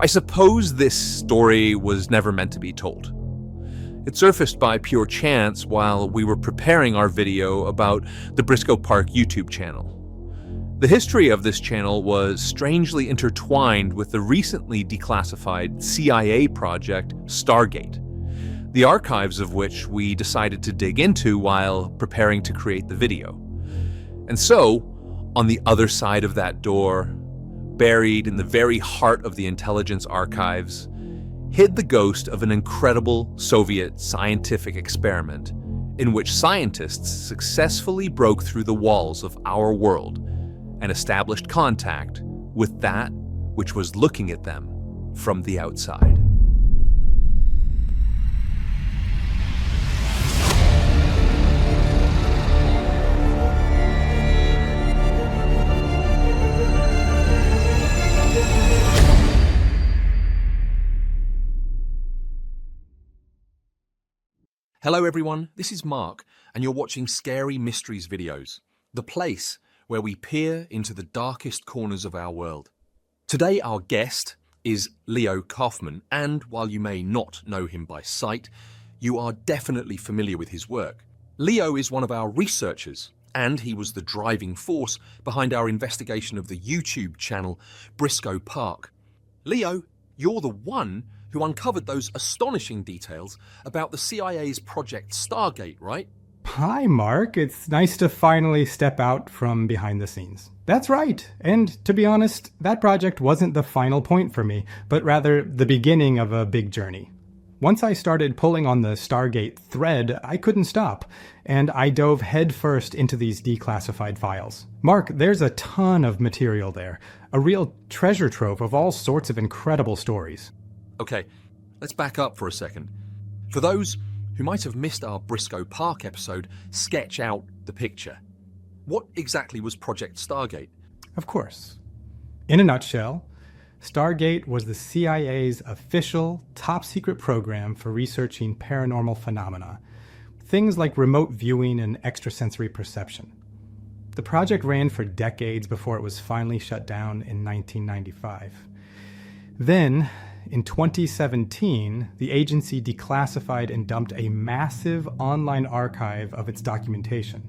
I suppose this story was never meant to be told. It surfaced by pure chance while we were preparing our video about the Briscoe Park YouTube channel. The history of this channel was strangely intertwined with the recently declassified CIA project Stargate, the archives of which we decided to dig into while preparing to create the video. And so, on the other side of that door, buried in the very heart of the intelligence archives, hid the ghost of an incredible Soviet scientific experiment in which scientists successfully broke through the walls of our world and established contact with that which was looking at them from the outside. Hello everyone, this is Mark, and you're watching Scary Mysteries videos, the place where we peer into the darkest corners of our world. Today our guest is Leo Kaufman, and while you may not know him by sight, you are definitely familiar with his work. Leo is one of our researchers, and he was the driving force behind our investigation of the YouTube channel Briscoe Park. Leo, you're the one who uncovered those astonishing details about the CIA's Project Stargate, right? Hi, Mark. It's nice to finally step out from behind the scenes. That's right. And to be honest, that project wasn't the final point for me, but rather the beginning of a big journey. Once I started pulling on the Stargate thread, I couldn't stop, and I dove headfirst into these declassified files. Mark, there's a ton of material there, a real treasure trove of all sorts of incredible stories. Okay, let's back up for a second. For those who might have missed our Briscoe Park episode, sketch out the picture. What exactly was Project Stargate? Of course. In a nutshell, Stargate was the CIA's official top-secret program for researching paranormal phenomena, things like remote viewing and extrasensory perception. The project ran for decades before it was finally shut down in 1995. Then, in 2017, the agency declassified and dumped a massive online archive of its documentation.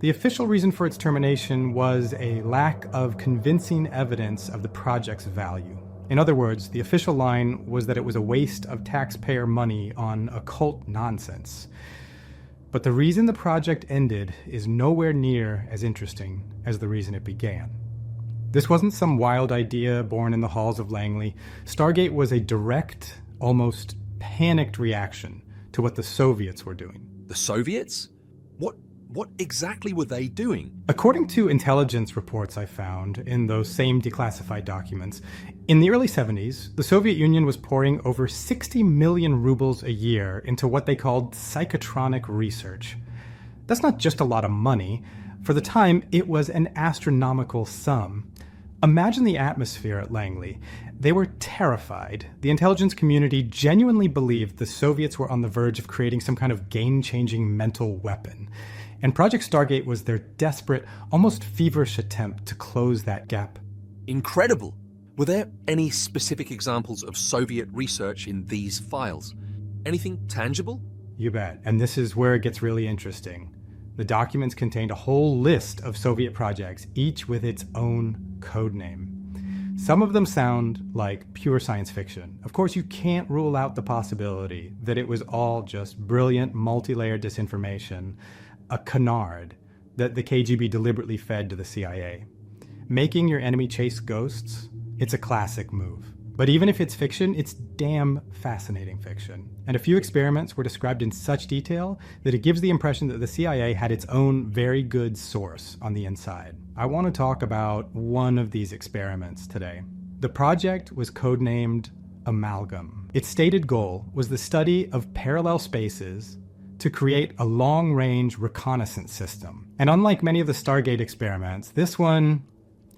The official reason for its termination was a lack of convincing evidence of the project's value. In other words, the official line was that it was a waste of taxpayer money on occult nonsense. But the reason the project ended is nowhere near as interesting as the reason it began. This wasn't some wild idea born in the halls of Langley. Stargate was a direct, almost panicked reaction to what the Soviets were doing. The Soviets? What exactly were they doing? According to intelligence reports I found in those same declassified documents, in the early 70s, the Soviet Union was pouring over 60 million rubles a year into what they called psychotronic research. That's not just a lot of money. For the time, it was an astronomical sum. Imagine the atmosphere at Langley. They were terrified. The intelligence community genuinely believed the Soviets were on the verge of creating some kind of game-changing mental weapon. And Project Stargate was their desperate, almost feverish attempt to close that gap. Incredible! Were there any specific examples of Soviet research in these files? Anything tangible? You bet. And this is where it gets really interesting. The documents contained a whole list of Soviet projects, each with its own code name. Some of them sound like pure science fiction. Of course, you can't rule out the possibility that it was all just brilliant, multi-layered disinformation, a canard that the KGB deliberately fed to the CIA. Making your enemy chase ghosts, it's a classic move. But even if it's fiction, it's damn fascinating fiction. And a few experiments were described in such detail that it gives the impression that the CIA had its own very good source on the inside. I want to talk about one of these experiments today. The project was codenamed Amalgam. Its stated goal was the study of parallel spaces to create a long-range reconnaissance system. And unlike many of the Stargate experiments, this one,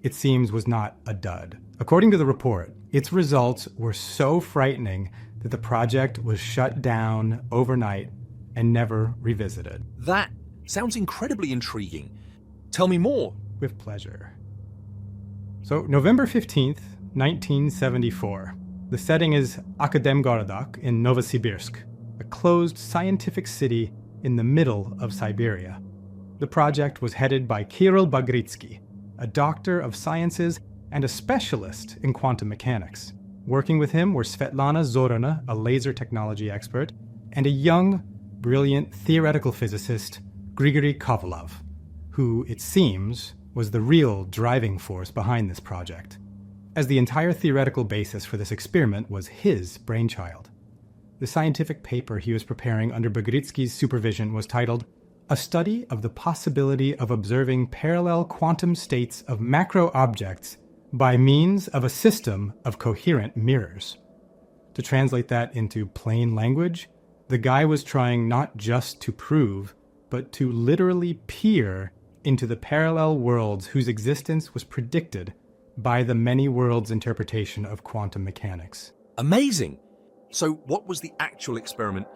it seems, was not a dud. According to the report, its results were so frightening that the project was shut down overnight and never revisited. That sounds incredibly intriguing. Tell me more. With pleasure. So, November 15th, 1974. The setting is Akademgorodak in Novosibirsk, a closed scientific city in the middle of Siberia. The project was headed by Kirill Bagritsky, a doctor of sciences and a specialist in quantum mechanics. Working with him were Svetlana Zorina, a laser technology expert, and a young, brilliant theoretical physicist, Grigory Kovalov, who, it seems, was the real driving force behind this project, as the entire theoretical basis for this experiment was his brainchild. The scientific paper he was preparing under Bagritsky's supervision was titled A Study of the Possibility of Observing Parallel Quantum States of Macro Objects by Means of a System of Coherent Mirrors. To translate that into plain language, the guy was trying not just to prove, but to literally peer into the parallel worlds whose existence was predicted by the many worlds interpretation of quantum mechanics. Amazing! So what was the actual experiment?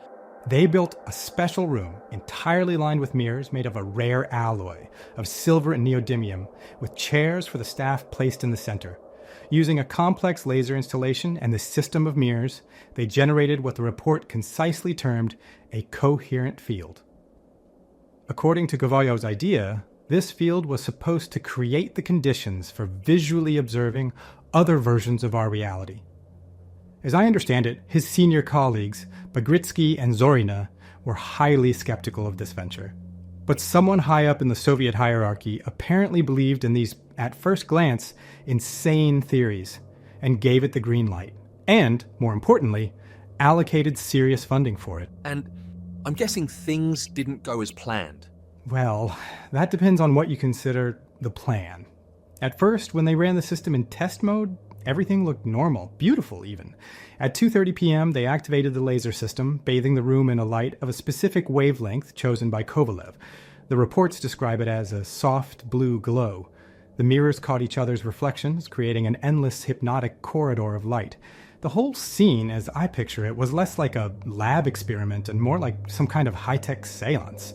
They built a special room entirely lined with mirrors made of a rare alloy of silver and neodymium, with chairs for the staff placed in the center. Using a complex laser installation and the system of mirrors, they generated what the report concisely termed a coherent field. According to Kovalyov's idea, this field was supposed to create the conditions for visually observing other versions of our reality. As I understand it, his senior colleagues, Bagritsky and Zorina, were highly skeptical of this venture. But someone high up in the Soviet hierarchy apparently believed in these, at first glance, insane theories, and gave it the green light, and, more importantly, allocated serious funding for it. And I'm guessing things didn't go as planned. Well, that depends on what you consider the plan. At first, when they ran the system in test mode, everything looked normal, beautiful even. At 2:30 p.m., they activated the laser system, bathing the room in a light of a specific wavelength chosen by Kovalev. The reports describe it as a soft blue glow. The mirrors caught each other's reflections, creating an endless hypnotic corridor of light. The whole scene, as I picture it, was less like a lab experiment and more like some kind of high-tech seance.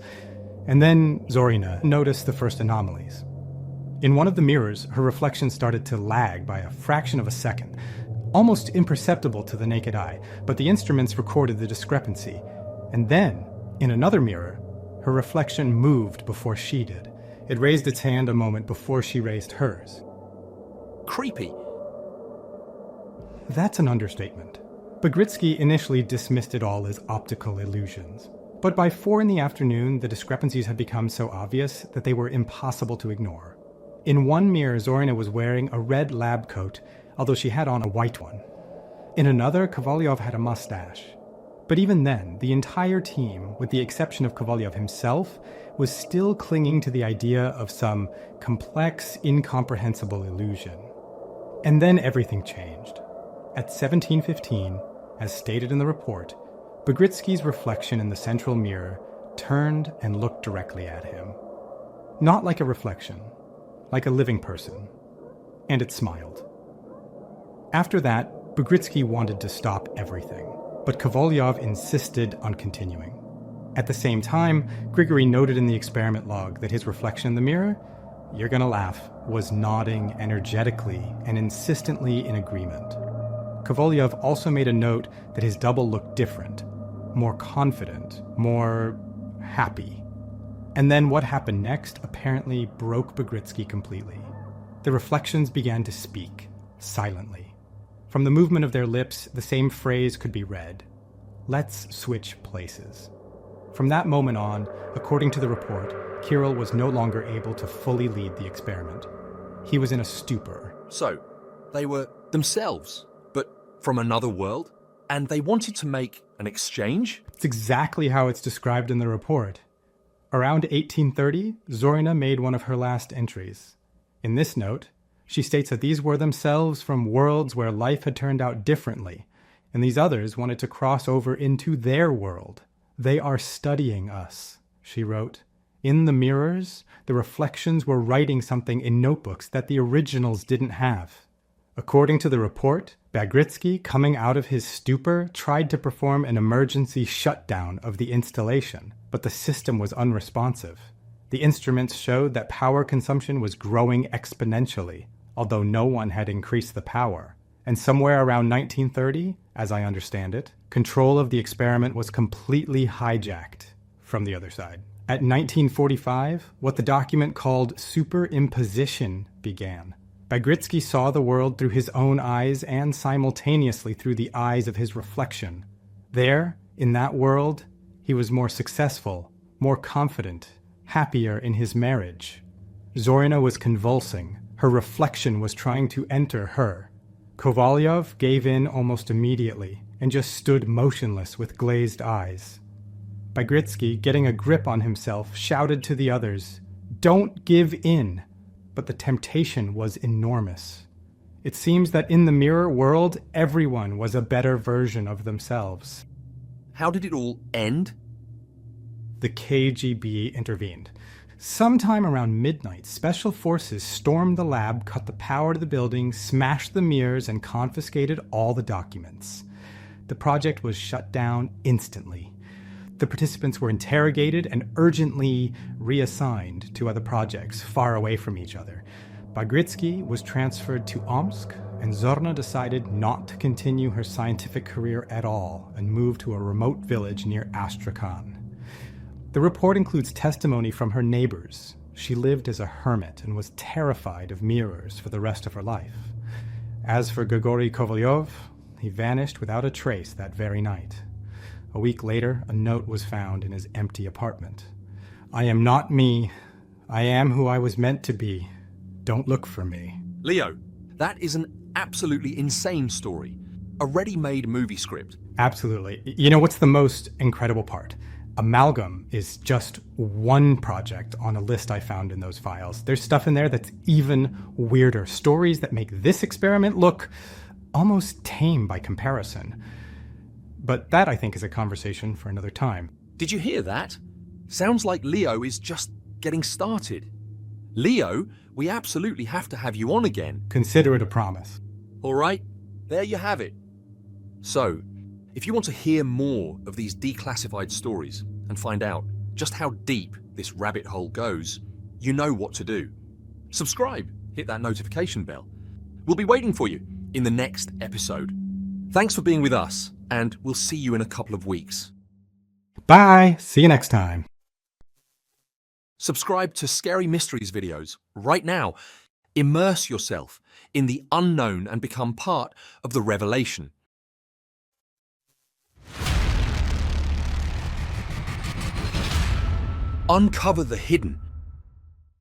And then Zorina noticed the first anomalies. In one of the mirrors, her reflection started to lag by a fraction of a second, almost imperceptible to the naked eye, but the instruments recorded the discrepancy. And then, in another mirror, her reflection moved before she did. It raised its hand a moment before she raised hers. Creepy. That's an understatement. Bagritsky initially dismissed it all as optical illusions. But by 4 p.m, the discrepancies had become so obvious that they were impossible to ignore. In one mirror, Zorina was wearing a red lab coat, although she had on a white one. In another, Kovalyov had a mustache. But even then, the entire team, with the exception of Kovalyov himself, was still clinging to the idea of some complex, incomprehensible illusion. And then everything changed. At 17:15, as stated in the report, Bagritsky's reflection in the central mirror turned and looked directly at him. Not like a reflection, like a living person. And it smiled. After that, Bagritsky wanted to stop everything, but Kovalyov insisted on continuing. At the same time, Grigory noted in the experiment log that his reflection in the mirror, you're gonna laugh, was nodding energetically and insistently in agreement. Kovalyov also made a note that his double looked different, more confident, more happy. And then what happened next apparently broke Bagritsky completely. The reflections began to speak, silently. From the movement of their lips, the same phrase could be read. Let's switch places. From that moment on, according to the report, Kirill was no longer able to fully lead the experiment. He was in a stupor. So, they were themselves, but from another world? And they wanted to make an exchange? It's exactly how it's described in the report. Around 1830, Zorina made one of her last entries. In this note, she states that these were themselves from worlds where life had turned out differently, and these others wanted to cross over into their world. They are studying us, she wrote. In the mirrors, the reflections were writing something in notebooks that the originals didn't have. According to the report, Bagritsky, coming out of his stupor, tried to perform an emergency shutdown of the installation, but the system was unresponsive. The instruments showed that power consumption was growing exponentially, although no one had increased the power. And somewhere around 1930, as I understand it, control of the experiment was completely hijacked from the other side. At 1945, what the document called Superimposition began. Bagritzky saw the world through his own eyes and simultaneously through the eyes of his reflection. There, in that world, he was more successful, more confident, happier in his marriage. Zorina was convulsing. Her reflection was trying to enter her. Kovalyov gave in almost immediately and just stood motionless with glazed eyes. Bagritzky, getting a grip on himself, shouted to the others, "Don't give in!" But the temptation was enormous. It seems that in the mirror world, everyone was a better version of themselves. How did it all end? The KGB intervened. Sometime around midnight, special forces stormed the lab, cut the power to the building, smashed the mirrors, and confiscated all the documents. The project was shut down instantly. The participants were interrogated and urgently reassigned to other projects far away from each other. Bagritzky was transferred to Omsk, and Zorna decided not to continue her scientific career at all and moved to a remote village near Astrakhan. The report includes testimony from her neighbors. She lived as a hermit and was terrified of mirrors for the rest of her life. As for Grigory Kovalyov, he vanished without a trace that very night. A week later, a note was found in his empty apartment. "I am not me. I am who I was meant to be. Don't look for me." Leo, that is an absolutely insane story. A ready-made movie script. Absolutely. You know what's the most incredible part? Amalgam is just one project on a list I found in those files. There's stuff in there that's even weirder. Stories that make this experiment look almost tame by comparison. But that, I think, is a conversation for another time. Did you hear that? Sounds like Leo is just getting started. Leo, we absolutely have to have you on again. Consider it a promise. All right, there you have it. So, if you want to hear more of these declassified stories and find out just how deep this rabbit hole goes, you know what to do. Subscribe, hit that notification bell. We'll be waiting for you in the next episode. Thanks for being with us, and we'll see you in a couple of weeks. Bye! See you next time. Subscribe to Scary Mysteries videos right now. Immerse yourself in the unknown and become part of the revelation. Uncover the hidden